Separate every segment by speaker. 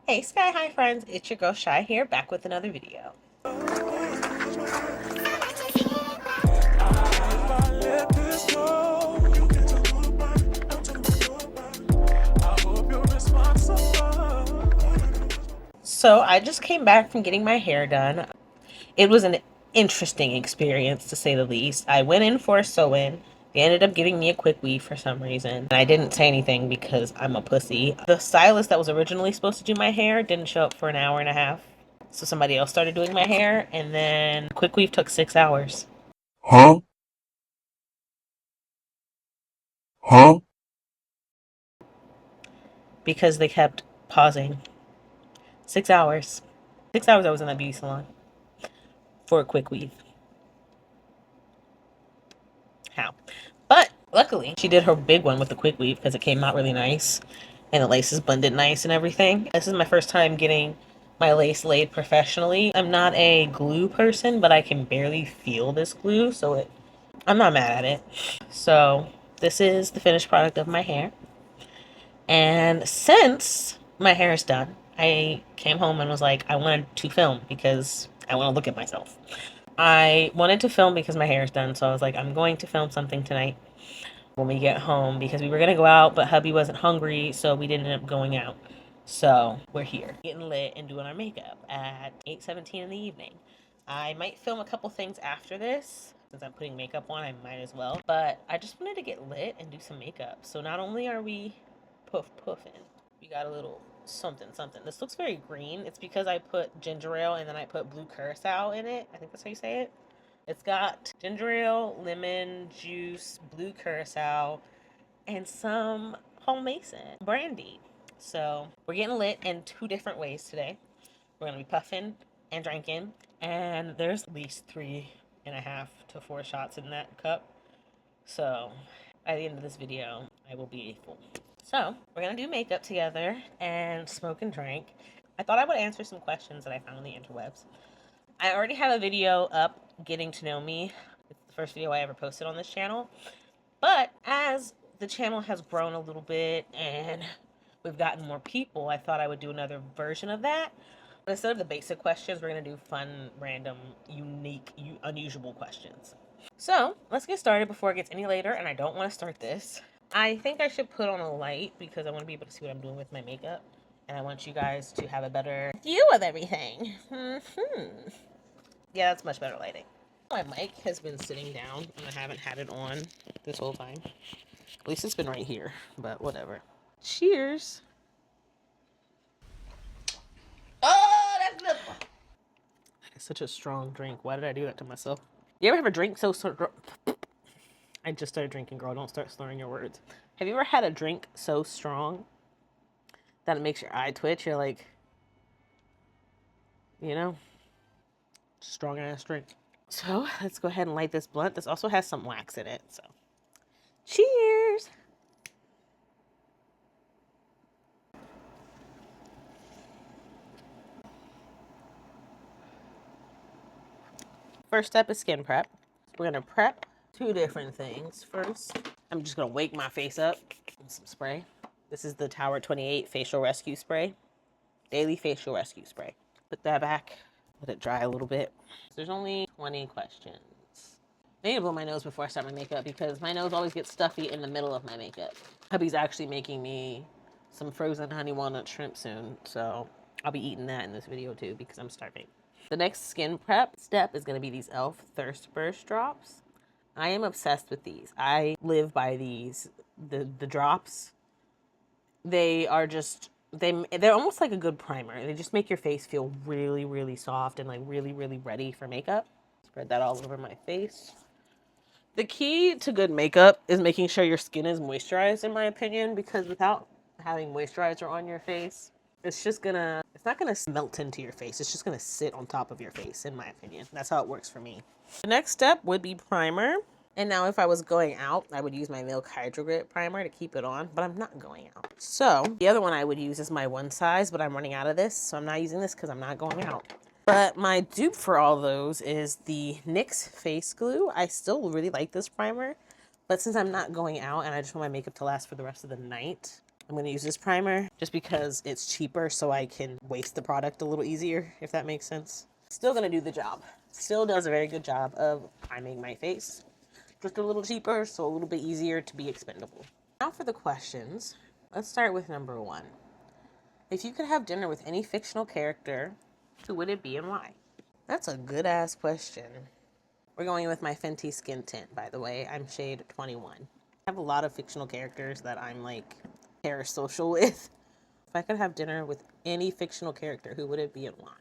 Speaker 1: Hey Sky High friends, it's your girl Shy here, back with another video. So I just came back from getting my hair done. It was an interesting experience to say the least. I went in for a sew-in. They ended up giving me a quick weave for some reason. I didn't say anything because I'm a pussy. The stylist that was originally supposed to do my hair didn't show up for an hour and a half. So somebody else started doing my hair, and then quick weave took 6 hours.
Speaker 2: Huh? Huh?
Speaker 1: Because they kept pausing. 6 hours. 6 hours I was in that beauty salon for a quick weave. How? But luckily, she did her big one with the quick weave because it came out really nice and the laces blended nice and everything. This is my first time getting my lace laid professionally. I'm not a glue person, but I can barely feel this glue, so I'm not mad at it. So this is the finished product of my hair. And since my hair is done, I came home and was like, I wanted to film because I want to look at myself. I wanted to film because my hair is done, so I was like, I'm going to film something tonight when we get home because we were going to go out, but hubby wasn't hungry, so we didn't end up going out. So we're here, getting lit and doing our makeup at 8:17 in the evening. I might film a couple things after this. Since I'm putting makeup on, I might as well. But I just wanted to get lit and do some makeup. So not only are we puffing, we got a little something something. This looks very green. It's because I put ginger ale and then I put blue curacao in it. I think that's how you say it. It's got ginger ale, lemon juice, blue curacao, and some home mason brandy. So we're getting lit in 2 different ways today. We're gonna be puffing and drinking, and there's at least 3.5 to 4 shots in that cup. So by the end of this video, I will be a fool. So we're gonna do makeup together and smoke and drink. I thought I would answer some questions that I found on the interwebs. I already have a video up, getting to know me. It's the first video I ever posted on this channel. But as the channel has grown a little bit and we've gotten more people, I thought I would do another version of that. But instead of the basic questions, we're going to do fun, random, unique, unusual questions. So let's get started before it gets any later, and I don't want to start this. I think I should put on a light because I want to be able to see what I'm doing with my makeup. And I want you guys to have a better view of everything. Yeah, that's much better lighting. My mic has been sitting down and I haven't had it on this whole time. At least it's been right here, but whatever. Cheers. Oh, that's good. It's such a strong drink. Why did I do that to myself? You ever have a drink so I just started drinking, girl. Don't start slurring your words. Have you ever had a drink so strong that it makes your eye twitch? You're like, you know, strong ass drink. So let's go ahead and light this blunt. This also has some wax in it. So cheers. First step is skin prep. We're gonna prep 2 different things. First, I'm just gonna wake my face up with some spray. This is the Tower 28 Facial Rescue Spray. Daily Facial Rescue Spray. Put that back, let it dry a little bit. There's only 20 questions. I need to blow my nose before I start my makeup because my nose always gets stuffy in the middle of my makeup. Hubby's actually making me some frozen honey walnut shrimp soon, so I'll be eating that in this video too because I'm starving. The next skin prep step is going to be these e.l.f. Thirst Burst drops. I am obsessed with these. I live by these. The drops, they are just, they're almost like a good primer. They just make your face feel really, really soft and like really, really ready for makeup. Spread that all over my face. The key to good makeup is making sure your skin is moisturized, in my opinion, because without having moisturizer on your face, it's not gonna melt into your face. It's just gonna sit on top of your face, in my opinion. That's how it works for me. The next step would be primer. And now if I was going out, I would use my Milk Hydro Grip primer to keep it on, but I'm not going out. So the other one I would use is my One Size, but I'm running out of this, so I'm not using this because I'm not going out. But my dupe for all those is the NYX Face Glue. I still really like this primer, but since I'm not going out and I just want my makeup to last for the rest of the night, I'm going to use this primer just because it's cheaper so I can waste the product a little easier, if that makes sense. Still going to do the job. Still does a very good job of priming my face. Just a little cheaper, so a little bit easier to be expendable. Now for the questions. Let's start with number 1. If you could have dinner with any fictional character, who would it be and why? That's a good ass question. We're going with my Fenty skin tint, by the way. I'm shade 21. I have a lot of fictional characters that I'm like parasocial with. If I could have dinner with any fictional character, who would it be and why?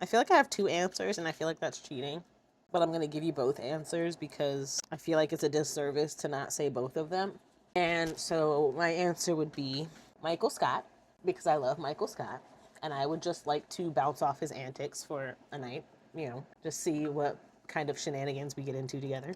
Speaker 1: I feel like I have 2 answers and I feel like that's cheating. But I'm going to give you both answers because I feel like it's a disservice to not say both of them. And so my answer would be Michael Scott, because I love Michael Scott. And I would just like to bounce off his antics for a night, just see what kind of shenanigans we get into together.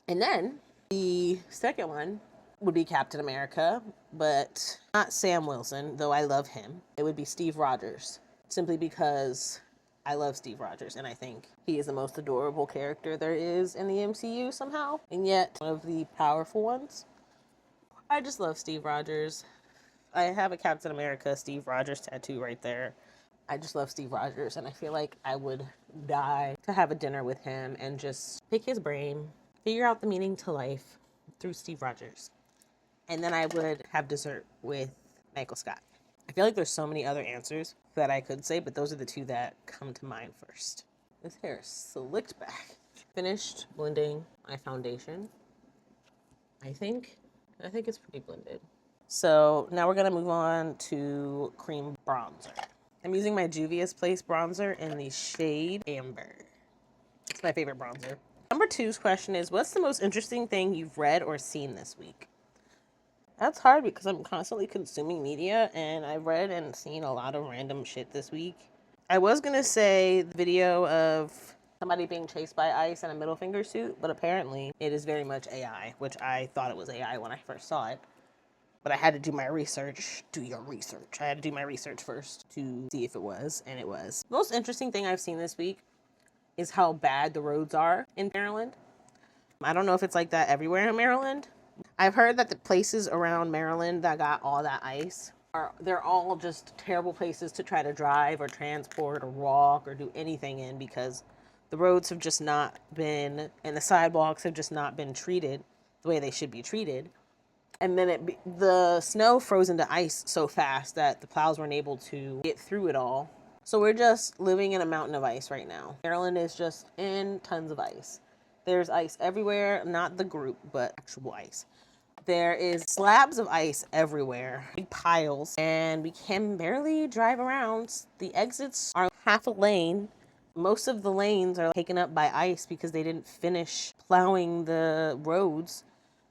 Speaker 1: And then the second one would be Captain America, but not Sam Wilson, though I love him. It would be Steve Rogers, simply because I love Steve Rogers, and I think he is the most adorable character there is in the MCU somehow, and yet one of the powerful ones. I just love Steve Rogers. I have a Captain America Steve Rogers tattoo right there. I just love Steve Rogers, and I feel like I would die to have a dinner with him and just pick his brain, figure out the meaning to life through Steve Rogers. And then I would have dessert with Michael Scott. I feel like there's so many other answers that I could say, but those are the 2 that come to mind first. This hair is slicked back. Finished blending my foundation. I think it's pretty blended. So now we're going to move on to cream bronzer. I'm using my Juvia's Place bronzer in the shade Amber. It's my favorite bronzer. Number 2's question is, what's the most interesting thing you've read or seen this week? That's hard because I'm constantly consuming media and I've read and seen a lot of random shit this week. I was going to say the video of somebody being chased by ice in a middle finger suit, but apparently it is very much AI, which I thought it was AI when I first saw it. But I had to do my research. Do your research. I had to do my research first to see if it was, and it was. Most interesting thing I've seen this week is how bad the roads are in Maryland. I don't know if it's like that everywhere in Maryland. I've heard that the places around Maryland that got all that ice they're all just terrible places to try to drive or transport or walk or do anything in because the roads have just not been, and the sidewalks have just not been treated the way they should be treated. And then the snow froze into ice so fast that the plows weren't able to get through it all. So we're just living in a mountain of ice right now. Maryland is just in tons of ice. There's ice everywhere, not the group, but actual ice. There is slabs of ice everywhere, big piles, and we can barely drive around. The exits are half a lane. Most of the lanes are taken up by ice because they didn't finish plowing the roads.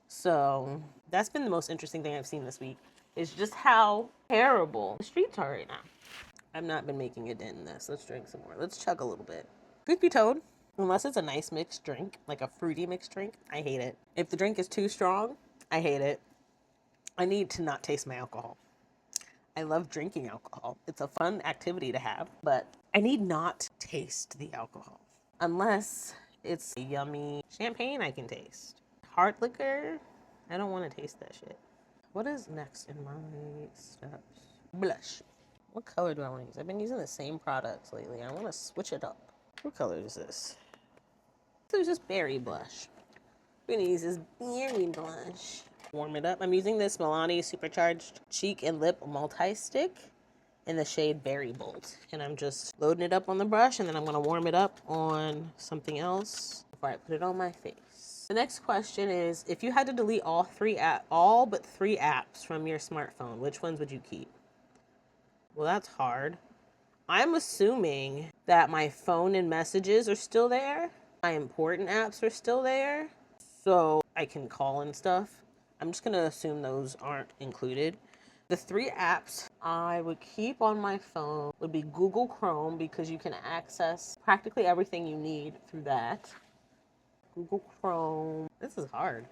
Speaker 1: So that's been the most interesting thing I've seen this week, is just how terrible the streets are right now. I've not been making a dent in this. Let's drink some more. Let's chug a little bit. Truth be told, unless it's a nice mixed drink, like a fruity mixed drink, I hate it. If the drink is too strong, I hate it. I need to not taste my alcohol. I love drinking alcohol. It's a fun activity to have, but I need not taste the alcohol. Unless it's a yummy champagne I can taste. Hard liquor, I don't want to taste that shit. What is next in my steps? Blush. What color do I want to use? I've been using the same products lately. I want to switch it up. What color is this? So it's just berry blush. We're going to use this berry blush. Warm it up. I'm using this Milani Supercharged Cheek and Lip Multi-Stick in the shade Berry Bold. And I'm just loading it up on the brush, and then I'm going to warm it up on something else before I put it on my face. The next question is, if you had to delete all but three apps from your smartphone, which ones would you keep? Well, that's hard. I'm assuming that my phone and messages are still there. My important apps are still there. So I can call and stuff. I'm just going to assume those aren't included. The 3 apps I would keep on my phone would be Google Chrome, because you can access practically everything you need through that. Google Chrome. This is hard.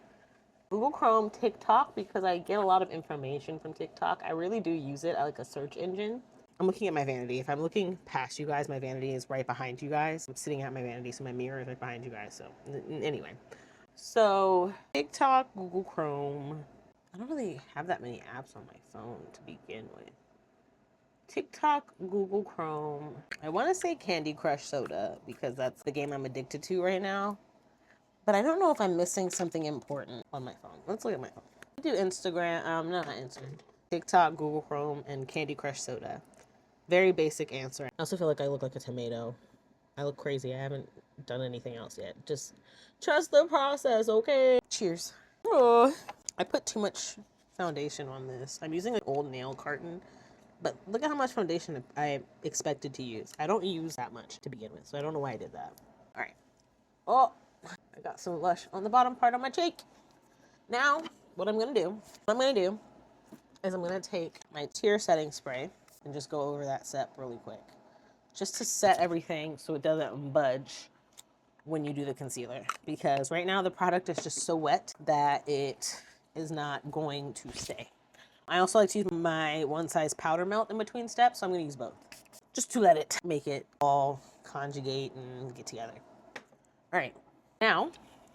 Speaker 1: Google Chrome, TikTok, because I get a lot of information from TikTok. I really do use it like a search engine. I'm looking at my vanity. If I'm looking past you guys, my vanity is right behind you guys. I'm sitting at my vanity, so my mirror is right behind you guys. So anyway. So TikTok, Google Chrome, I don't really have that many apps on my phone to begin with. TikTok, Google Chrome. I want to say Candy Crush Soda because that's the game I'm addicted to right now. But I don't know if I'm missing something important on my phone. Let's look at my phone. I do Instagram. No, not Instagram. TikTok, Google Chrome, and Candy Crush Soda. Very basic answer. I also feel like I look like a tomato. I look crazy. I haven't done anything else yet. Just trust the process, okay? Cheers. Oh, I put too much foundation on this. I'm using an old nail carton, but look at how much foundation I expected to use. I don't use that much to begin with, so I don't know why I did that. All right. Oh, I got some blush on the bottom part of my cheek. Now, what I'm gonna do is I'm gonna take my tear setting spray and just go over that step really quick, just to set everything so it doesn't budge when you do the concealer. Because right now the product is just so wet that it is not going to stay. I also like to use my one size powder melt in between steps, so I'm gonna use both, just to let it make it all conjugate and get together. All right, now,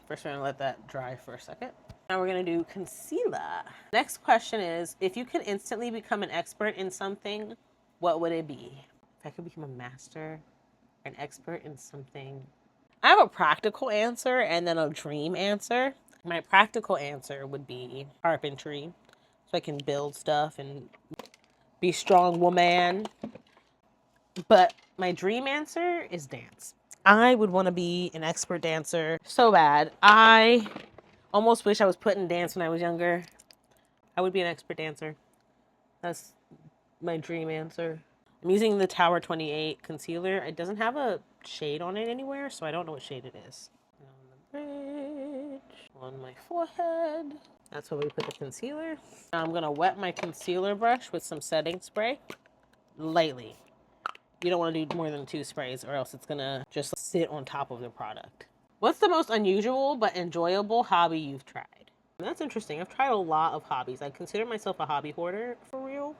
Speaker 1: first we're gonna let that dry for a second. Now we're gonna do concealer. Next question is, if you could instantly become an expert in something, what would it be? If I could become a master, an expert in something. I have a practical answer and then a dream answer. My practical answer would be carpentry, so I can build stuff and be strong woman. But my dream answer is dance. I would want to be an expert dancer so bad. I almost wish I was put in dance when I was younger. I would be an expert dancer. That's my dream answer. I'm using the Tower 28 concealer. It doesn't have a shade on it anywhere, so I don't know what shade it is. On the bridge, on my forehead. That's where we put the concealer. Now I'm gonna wet my concealer brush with some setting spray lightly. You don't want to do more than 2 sprays or else it's gonna just sit on top of the product. What's the most unusual but enjoyable hobby you've tried? That's interesting. I've tried a lot of hobbies. I consider myself a hobby hoarder for real.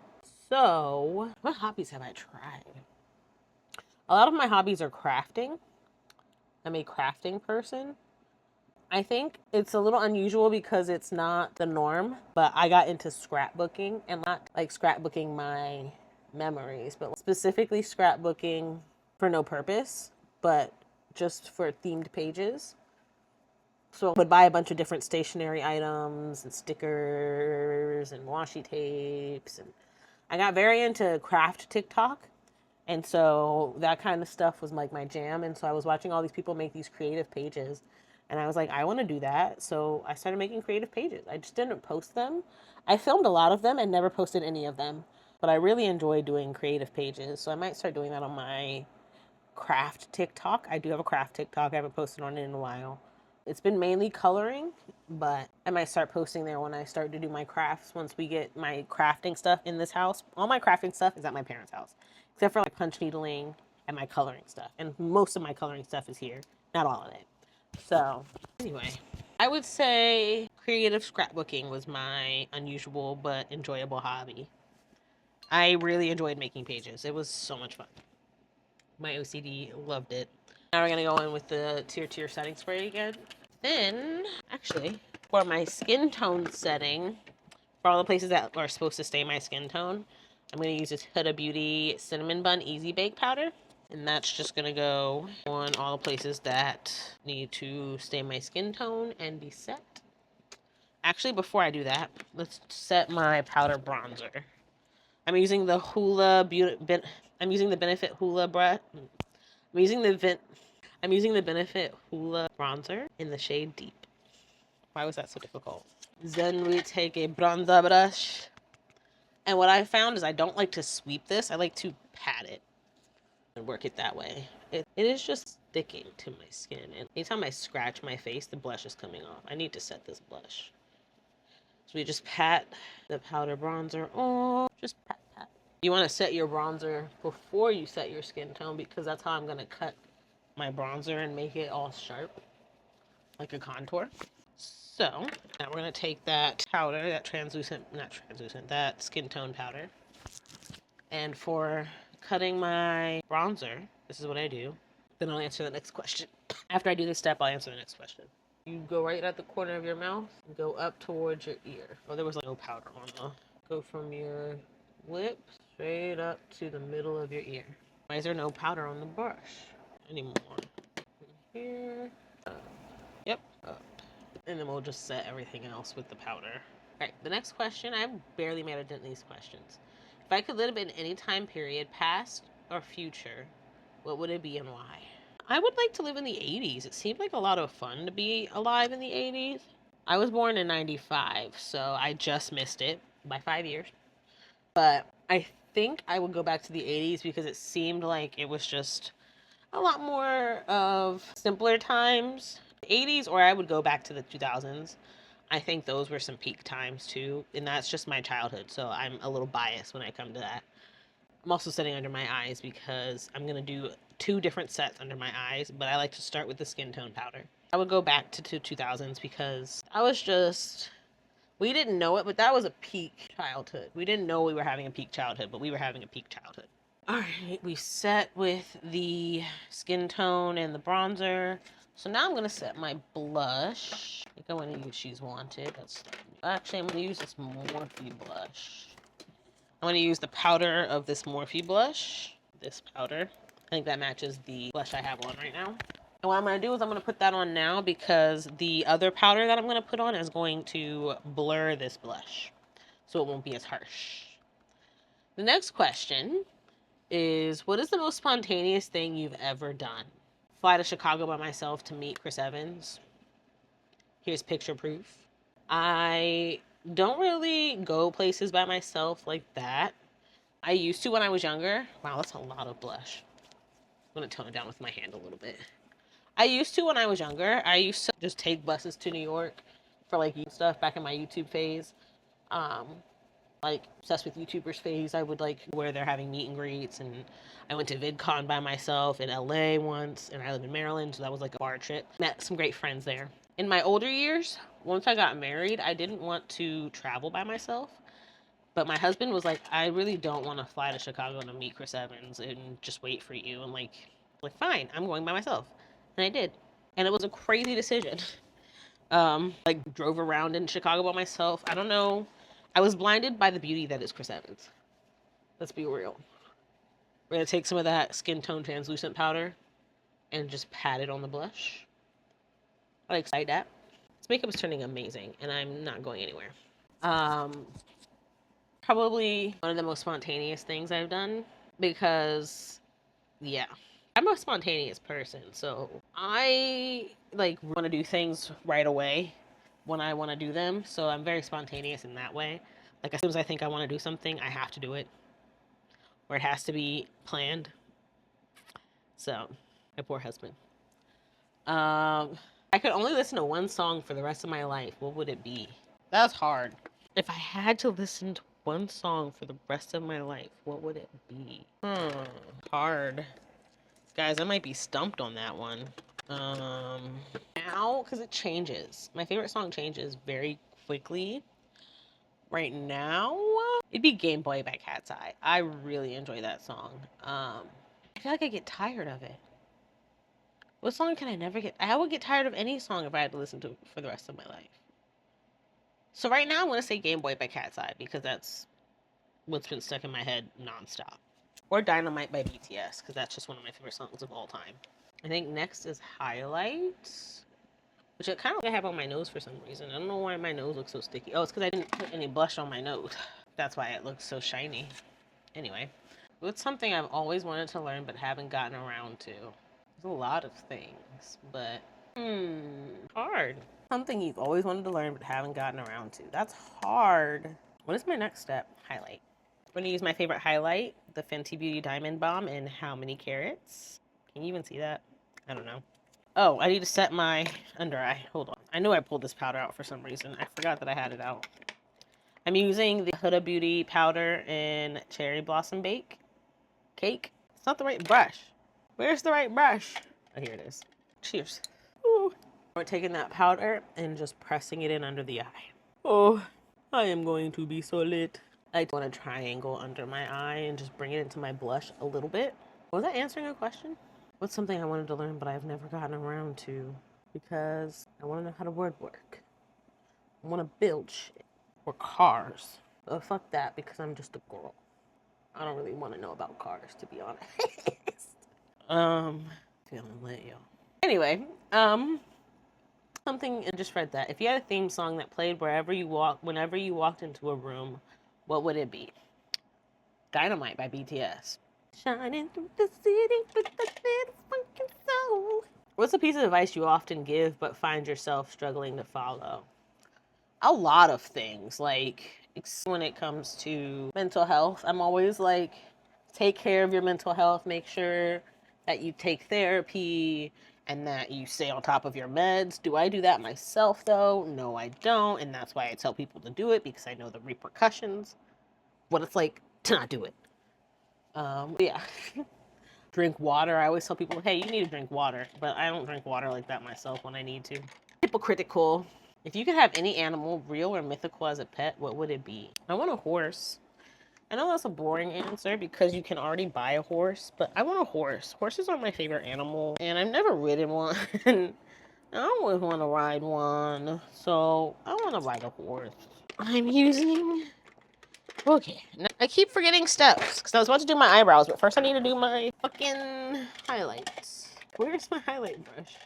Speaker 1: So, what hobbies have I tried? A lot of my hobbies are crafting. I'm a crafting person. I think it's a little unusual because it's not the norm, but I got into scrapbooking, and not like scrapbooking my memories, but specifically scrapbooking for no purpose, but just for themed pages. So I would buy a bunch of different stationery items and stickers and washi tapes, and I got very into craft TikTok. And so that kind of stuff was like my jam. And so I was watching all these people make these creative pages. And I was like, I want to do that. So I started making creative pages. I just didn't post them. I filmed a lot of them and never posted any of them. But I really enjoy doing creative pages. So I might start doing that on my craft TikTok. I do have a craft TikTok. I haven't posted on it in a while. It's been mainly coloring, but I might start posting there when I start to do my crafts. Once we get my crafting stuff in this house, all my crafting stuff is at my parents' house, except for like punch needling and my coloring stuff. And most of my coloring stuff is here, not all of it. So, anyway, I would say creative scrapbooking was my unusual but enjoyable hobby. I really enjoyed making pages. It was so much fun. My OCD loved it. Now we're gonna go in with the tear setting spray again. Then, actually, for my skin tone setting, for all the places that are supposed to stay my skin tone, I'm gonna use this Huda Beauty Cinnamon Bun Easy Bake Powder. And that's just gonna go on all the places that need to stay my skin tone and be set. Actually, before I do that, let's set my powder bronzer. I'm using the I'm using the Benefit Hoola brush. I'm using the Benefit Hoola bronzer in the shade Deep. Why was that so difficult? Then we take a bronzer brush. And what I found is I don't like to sweep this. I like to pat it and work it that way. It is just sticking to my skin. And anytime I scratch my face, the blush is coming off. I need to set this blush. So we just pat the powder bronzer on. Just pat, pat. You want to set your bronzer before you set your skin tone because that's how I'm going to cut my bronzer and make it all sharp, like a contour. So now we're going to take that powder, that skin tone powder. And for cutting my bronzer, this is what I do. Then I'll answer the next question. After I do this step, I'll answer the next question. You go right at the corner of your mouth and go up towards your ear. Oh, there was like no powder on the. Go from your lips straight up to the middle of your ear. Why is there no powder on the brush anymore? Here. Yep. Up. And then we'll just set everything else with the powder. Alright, the next question. I've barely made a dent in these questions. If I could live in any time period, past or future, what would it be and why? I would like to live in the 80s. It seemed like a lot of fun to be alive in the 80s. I was born in 95, so I just missed it by 5 years. But I think I would go back to the 80s because it seemed like it was just a lot more of simpler times. 80s, or I would go back to the 2000s. I think those were some peak times too, and that's just my childhood, so I'm a little biased when I come to that. I'm also setting under my eyes because I'm gonna do 2 different sets under my eyes, but I like to start with the skin tone powder. I would go back to 2000s because I was just, we didn't know it, but that was a peak childhood. We didn't know we were having a peak childhood, but we were having a peak childhood. All right, we set with the skin tone and the bronzer. So now I'm gonna set my blush. I think I'm gonna use She's Wanted. Actually, I'm gonna use this Morphe blush. I'm gonna use the powder of this Morphe blush. This powder. I think that matches the blush I have on right now. And what I'm gonna do is I'm gonna put that on now because the other powder that I'm gonna put on is going to blur this blush, so it won't be as harsh. The next question is, what is the most spontaneous thing you've ever done? Fly to Chicago by myself to meet Chris Evans. Here's picture proof. I don't really go places by myself like that. I used to when I was younger. Wow, that's a lot of blush. I'm going to tone it down with my hand a little bit. I used to when I was younger. I used to just take buses to New York for like stuff back in my YouTube phase. Like obsessed with YouTubers phase. I would like where they're having meet and greets, and I went to VidCon by myself in LA once, and I live in Maryland, so that was like a bar trip. Met some great friends there. In my older years, once I got married, I didn't want to travel by myself. But my husband was like, I really don't want to fly to Chicago to meet Chris Evans and just wait for you. And like fine, I'm going by myself. And I did. And it was a crazy decision. Like drove around in Chicago by myself. I don't know. I was blinded by the beauty that is Chris Evans. Let's be real. We're gonna take some of that skin tone translucent powder and just pat it on the blush. I like that. This makeup is turning amazing, and I'm not going anywhere. Um, Probably one of the most spontaneous things I've done because, yeah, I'm a spontaneous person, so I like want to do things right away when I want to do them. So I'm very spontaneous in that way. Like as soon as I think I want to do something, I have to do it, or it has to be planned. So, my poor husband. I could only listen to one song for the rest of my life. What would it be? That's hard. If I had to listen to one song for the rest of my life, what would it be? Hard. Guys, I might be stumped on that one. Now, because it changes. My favorite song changes very quickly. Right now, it'd be Game Boy by Cat's Eye. I really enjoy that song. I feel like I get tired of it. What song can I never get? I would get tired of any song if I had to listen to it for the rest of my life. So right now I'm going to say Game Boy by Cat's Eye because that's what's been stuck in my head nonstop. Or Dynamite by BTS because that's just one of my favorite songs of all time. I think next is Highlights, which I kind of have on my nose for some reason. I don't know why my nose looks so sticky. Oh, it's because I didn't put any blush on my nose. That's why it looks so shiny. Anyway, what's something I've always wanted to learn but haven't gotten around to? There's a lot of things, but hard. Something you've always wanted to learn but haven't gotten around to. That's hard. What is my next step? Highlight. I'm going to use my favorite highlight, the Fenty Beauty Diamond Balm in How Many Carats? Can you even see that? I don't know. Oh, I need to set my under eye. Hold on. I knew I pulled this powder out for some reason. I forgot that I had it out. I'm using the Huda Beauty powder in Cherry Blossom Bake Cake. It's not the right brush. Where's the right brush? Oh, here it is. Cheers. Ooh. We're taking that powder and just pressing it in under the eye. Oh, I am going to be so lit. I want a triangle under my eye and just bring it into my blush a little bit. Was that answering a question? What's something I wanted to learn but I've never gotten around to? because I want to know how the word work. I want to build shit or cars. But fuck that because I'm just a girl. I don't really want to know about cars, to be honest. Feeling lit, yo. Anyway, something I just read that if you had a theme song that played whenever you walked into a room, what would it be? Dynamite by BTS. Shining through the city with the little funky soul. What's a piece of advice you often give but find yourself struggling to follow? A lot of things. Like when it comes to mental health, I'm always like, take care of your mental health. Make sure that you take therapy and that you stay on top of your meds. Do I do that myself though? No, I don't. And that's why I tell people to do it because I know the repercussions, what it's like to not do it. Yeah. Drink water. I always tell people, hey, you need to drink water. But I don't drink water like that myself when I need to. Hypocritical. If you could have any animal, real or mythical, as a pet, what would it be? I want a horse. I know that's a boring answer because you can already buy a horse, but I want a horse. Horses are my favorite animal, and I've never ridden one. I always want to ride one, so I want to ride a horse. I'm using... Okay, now I keep forgetting steps because I was about to do my eyebrows, but first I need to do my fucking highlights. Where's my highlight brush?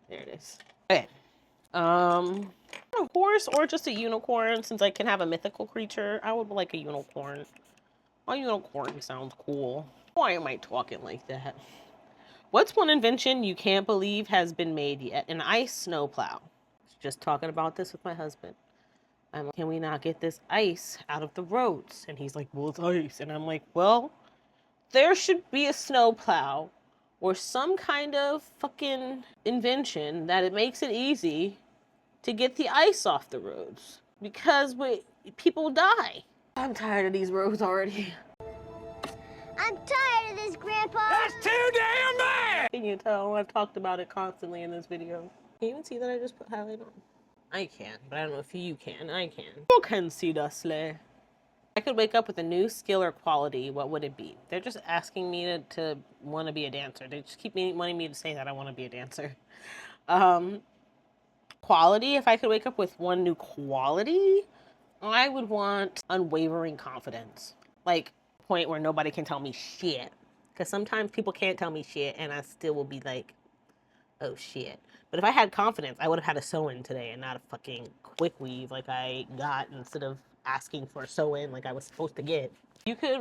Speaker 1: There it is. Okay. A horse or just a unicorn, since I can have a mythical creature. I would like a unicorn. A unicorn sounds cool. Why am I talking like that? What's one invention you can't believe has been made yet? An ice snowplow. Just talking about this with my husband. I'm like, can we not get this ice out of the roads? And he's like, well, it's ice. And I'm like, well, there should be a snowplow or some kind of fucking invention that it makes it easy to get the ice off the roads because people die. I'm tired of these roads already.
Speaker 3: I'm tired of this, Grandpa.
Speaker 4: That's too damn bad!
Speaker 1: Can you tell? I've talked about it constantly in this video. Can you even see that I just put highlight on? I can, but I don't know if you can. I can. You can see the sleigh. I could wake up with a new skill or quality, what would it be? They're just asking me to want to be a dancer. They just keep wanting me to say that I want to be a dancer. Quality, if I could wake up with one new quality, I would want unwavering confidence. Like, point where nobody can tell me shit. Because sometimes people can't tell me shit and I still will be like, oh shit. But if I had confidence, I would have had a sew-in today and not a fucking quick weave like I got instead of asking for a sew-in like I was supposed to get. You could,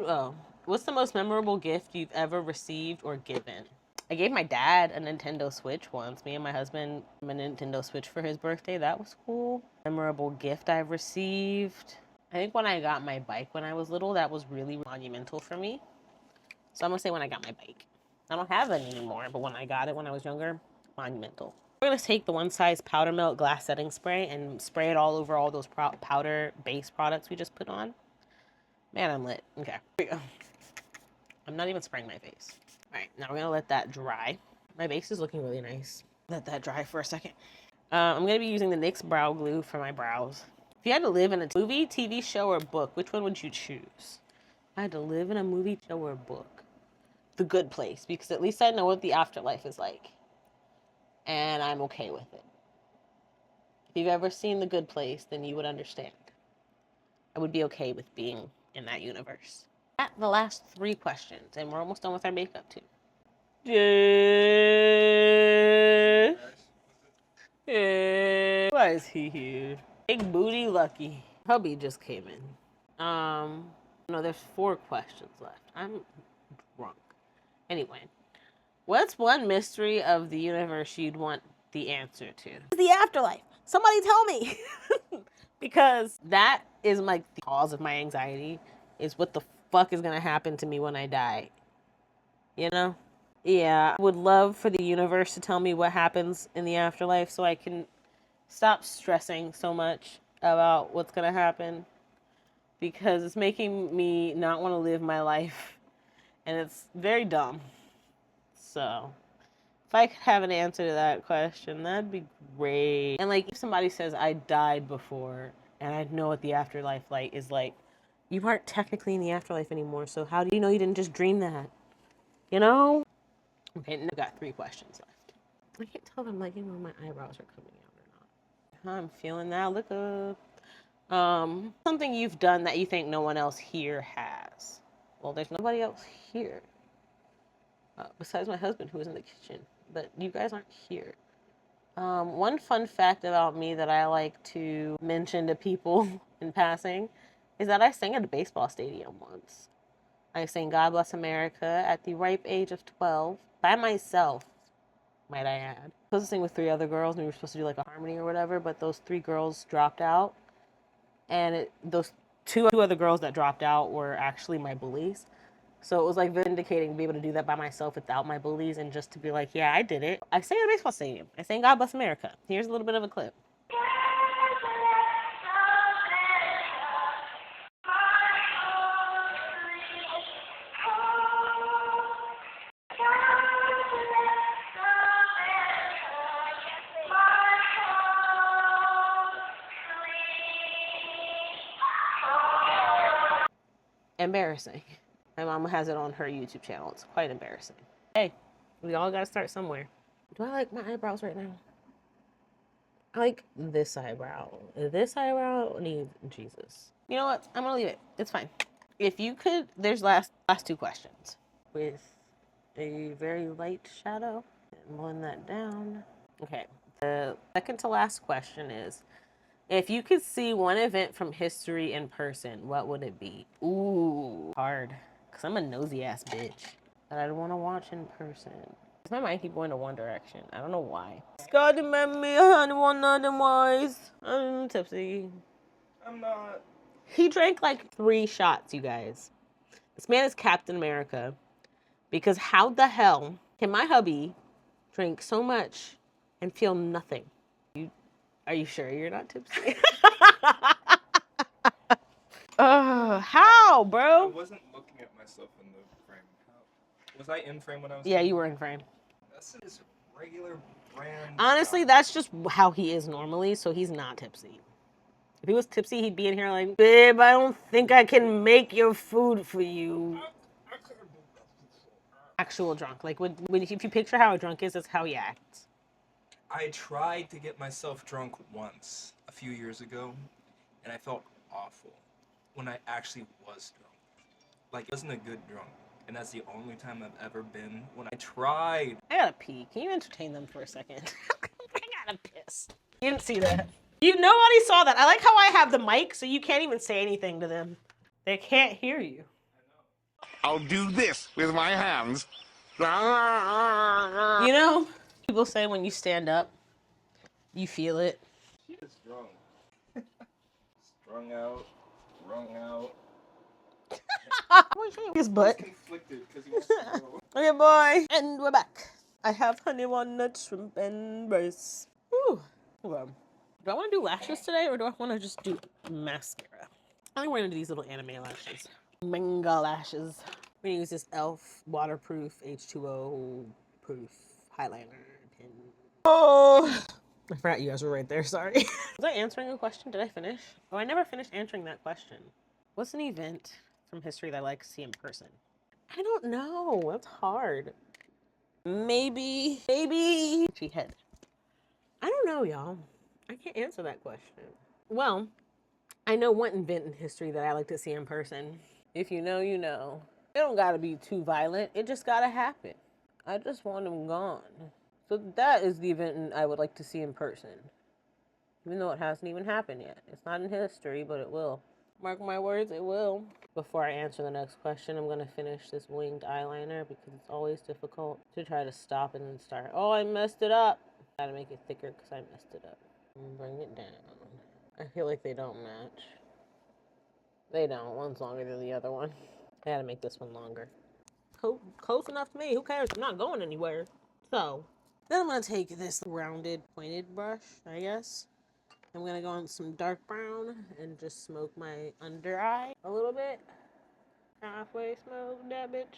Speaker 1: what's the most memorable gift you've ever received or given? I gave my dad a Nintendo Switch once. Me and my husband a Nintendo Switch for his birthday. That was cool. Memorable gift I've received. I think when I got my bike when I was little, that was really monumental for me. So I'm gonna say when I got my bike. I don't have it anymore, but when I got it when I was younger, monumental. We're gonna take the One Size Powder Milk Glass Setting Spray and spray it all over all those powder-based products we just put on. Man, I'm lit. Okay, here we go. I'm not even spraying my face. All right, now we're gonna let that dry. My base is looking really nice. Let that dry for a second. I'm gonna be using the NYX Brow Glue for my brows. If you had to live in a movie, TV show, or book, which one would you choose? I had to live in a movie, show, or book. The Good Place, because at least I know what the afterlife is like. And I'm okay with it. If you've ever seen The Good Place, then you would understand. I would be okay with being in that universe. At the last 3 questions, and we're almost done with our makeup too. Yeah. Yeah. Why is he here? Big booty Lucky. Hubby just came in. No, there's 4 questions left. I'm drunk. Anyway, what's one mystery of the universe you'd want the answer to? The afterlife. Somebody tell me. Because that is like the cause of my anxiety, is what the fuck is gonna happen to me when I die. You know? Yeah, I would love for the universe to tell me what happens in the afterlife so I can stop stressing so much about what's gonna happen, because it's making me not want to live my life and it's very dumb. So if I could have an answer to that question, that'd be great. And like if somebody says I died before and I know what the afterlife like is like, you aren't technically in the afterlife anymore, so how do you know you didn't just dream that? You know? Okay, now I've got 3 questions left. I can't tell if I'm liking when my eyebrows are coming out or not. I'm feeling that look up. Something you've done that you think no one else here has. Well, there's nobody else here. Besides my husband who is in the kitchen. But you guys aren't here. One fun fact about me that I like to mention to people in passing is that I sang at a baseball stadium once. I sang God Bless America at the ripe age of 12 by myself, might I add. I was supposed to sing with 3 other girls and we were supposed to do like a harmony or whatever, but those 3 girls dropped out. And those 2 other girls that dropped out were actually my bullies. So it was like vindicating to be able to do that by myself without my bullies and just to be like, yeah, I did it. I sang at a baseball stadium. I sang God Bless America. Here's a little bit of a clip. Embarrassing. My mama has it on her YouTube channel. It's quite embarrassing. Hey, we all gotta start somewhere. Do I like my eyebrows right now? I like this eyebrow. This eyebrow needs Jesus. You know what? I'm gonna leave it. It's fine. If you could, there's last 2 questions with a very light shadow and blend that down. Okay. The second to last question is, if you could see one event from history in person, what would it be? Ooh, hard. Because I'm a nosy ass bitch that I'd want to watch in person. My mind keep going to one direction. I don't know why. Scott remember me, honey, one otherwise. I'm tipsy.
Speaker 5: I'm not.
Speaker 1: He drank like 3 shots, you guys. This man is Captain America. Because how the hell can my hubby drink so much and feel nothing? Are you sure you're not tipsy? How, bro?
Speaker 5: I wasn't looking at myself in the frame. Was I in frame when I was?
Speaker 1: Yeah, you were in frame.
Speaker 5: That's his regular brand.
Speaker 1: Honestly,
Speaker 5: style.
Speaker 1: that's just how he is normally, so he's not tipsy. If he was tipsy, he'd be in here like, babe, I don't think I can make your food for you. Actual drunk. Like, if you picture how a drunk is, that's how he acts.
Speaker 5: I tried to get myself drunk once a few years ago, and I felt awful when I actually was drunk. Like, it wasn't a good drunk, and that's the only time I've ever been when I tried.
Speaker 1: I gotta pee. Can you entertain them for a second? I gotta piss. You didn't see that. Nobody saw that. I like how I have the mic, so you can't even say anything to them. They can't hear you.
Speaker 4: I'll do this with my hands.
Speaker 1: People say when you stand up, you feel it.
Speaker 5: She is drunk. Strung out, wrung out.
Speaker 1: His butt.
Speaker 5: He's conflicted because he wants to go.
Speaker 1: Okay, boy. And we're back. I have honey walnut shrimp and rice. Whew. Well, do I want to do lashes today or do I want to just do mascara? I think we're going to do these little anime lashes. Manga lashes. We're going to use this e.l.f. waterproof H2O proof highlighter pen. Oh! I forgot you guys were right there. Sorry. Was I answering a question? Did I finish? Oh, I never finished answering that question. What's an event from history that I like to see in person? I don't know. That's hard. Maybe. She head. I don't know, y'all. I can't answer that question. Well, I know one event in history that I like to see in person. If you know, you know. It don't gotta be too violent. It just gotta happen. I just want them gone. So that is the event I would like to see in person. Even though it hasn't even happened yet. It's not in history, but it will. Mark my words, it will. Before I answer the next question, I'm going to finish this winged eyeliner because it's always difficult to try to stop and then start. Oh, I messed it up. Gotta make it thicker because I messed it up. And bring it down. I feel like they don't match. They don't. One's longer than the other one. I gotta make this one longer. Close enough to me. Who cares? I'm not going anywhere. So, then I'm going to take this rounded, pointed brush, I guess. I'm going to go on some dark brown and just smoke my under eye a little bit. Halfway smoke that bitch.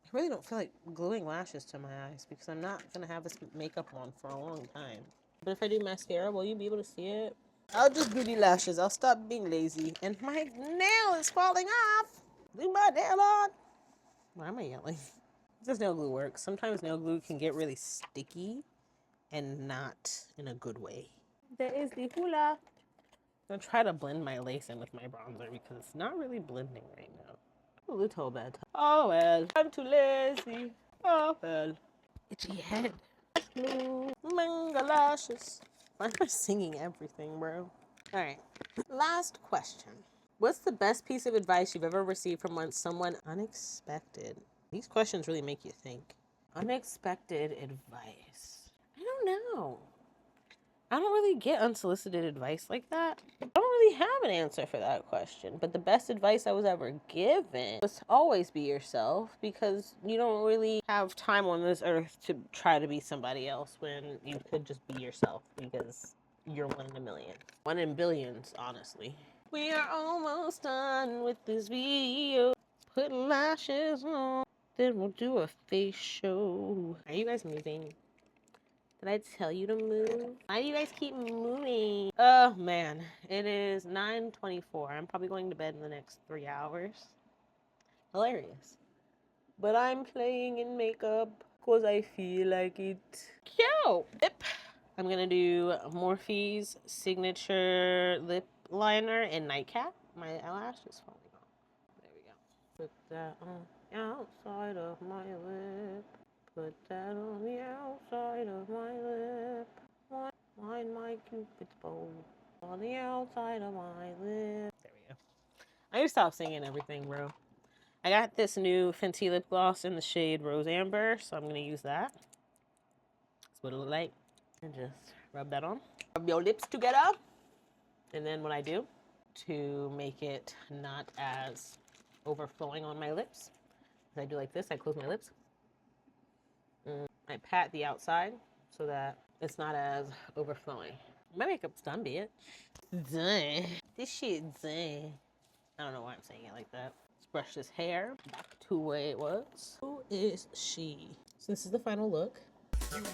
Speaker 1: I really don't feel like gluing lashes to my eyes because I'm not going to have this makeup on for a long time. But if I do mascara, will you be able to see it? I'll just do the lashes. I'll stop being lazy. And my nail is falling off. Leave my nail on. Why am I yelling? Does nail glue work? Sometimes nail glue can get really sticky and not in a good way. There is the hula. I'm gonna try to blend my lace in with my bronzer because it's not really blending right now. A little bit. Oh well, I'm too lazy. Oh well. Itchy head. Blue manga lashes. Why am I singing everything, bro? Alright. Last question. What's the best piece of advice you've ever received from someone unexpected? These questions really make you think. Unexpected advice. I don't know. I don't really get unsolicited advice like that. I don't really have an answer for that question, but the best advice I was ever given was to always be yourself, because you don't really have time on this earth to try to be somebody else when you could just be yourself, because you're one in a million. One in billions, honestly. We are almost done with this video. Put lashes on, then we'll do a face show. Are you guys moving? Did I tell you to move? Why do you guys keep moving? Oh man, it is 9:24. I'm probably going to bed in the next 3 hours. Hilarious. But I'm playing in makeup because I feel like it. Cute. Lip. I'm gonna do Morphe's signature lip liner and nightcap. My eyelash is falling off. There we go. Put that on the outside of my lip. Put that on the outside of my lip. Line my cupid's bow on the outside of my lip. There we go. I need to stop singing everything, bro. I got this new Fenty lip gloss in the shade Rose Amber, so I'm gonna use that. That's what it looks like. And just rub that on. Rub your lips together. And then what I do to make it not as overflowing on my lips, I do like this. I close my lips. I pat the outside so that it's not as overflowing. My makeup's done, bitch. Done. This shit done. I don't know why I'm saying it like that. Let's brush this hair back to where it was. Who is she? So this is the final look. Okay.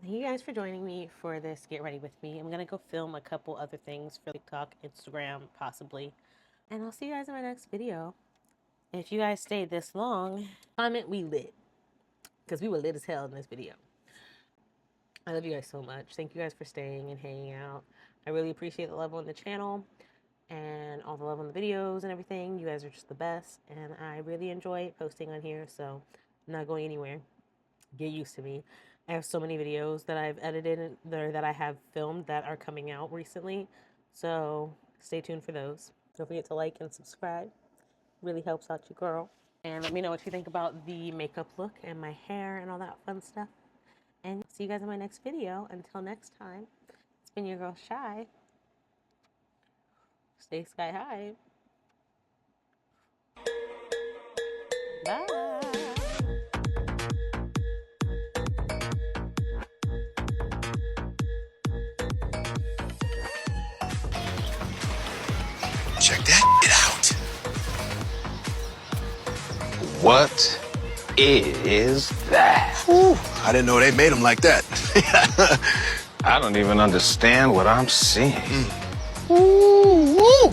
Speaker 1: Thank you guys for joining me for this Get Ready With Me. I'm gonna go film a couple other things for TikTok, Instagram, possibly. And I'll see you guys in my next video. And if you guys stayed this long, comment we lit. Because we were lit as hell in this video. I love you guys so much. Thank you guys for staying and hanging out. I really appreciate the love on the channel and all the love on the videos and everything. You guys are just the best. And I really enjoy posting on here. So I'm not going anywhere. Get used to me. I have so many videos that I've edited or that I have filmed that are coming out recently. So stay tuned for those. Don't forget to like and subscribe. Really helps out your girl. And let me know what you think about the makeup look and my hair and all that fun stuff. And see you guys in my next video. Until next time, it's been your girl Shy. Stay sky high. Bye.
Speaker 4: Check that out. What is that?
Speaker 6: Ooh, I didn't know they made them like that.
Speaker 4: I don't even understand what I'm seeing.
Speaker 6: Ooh, ooh.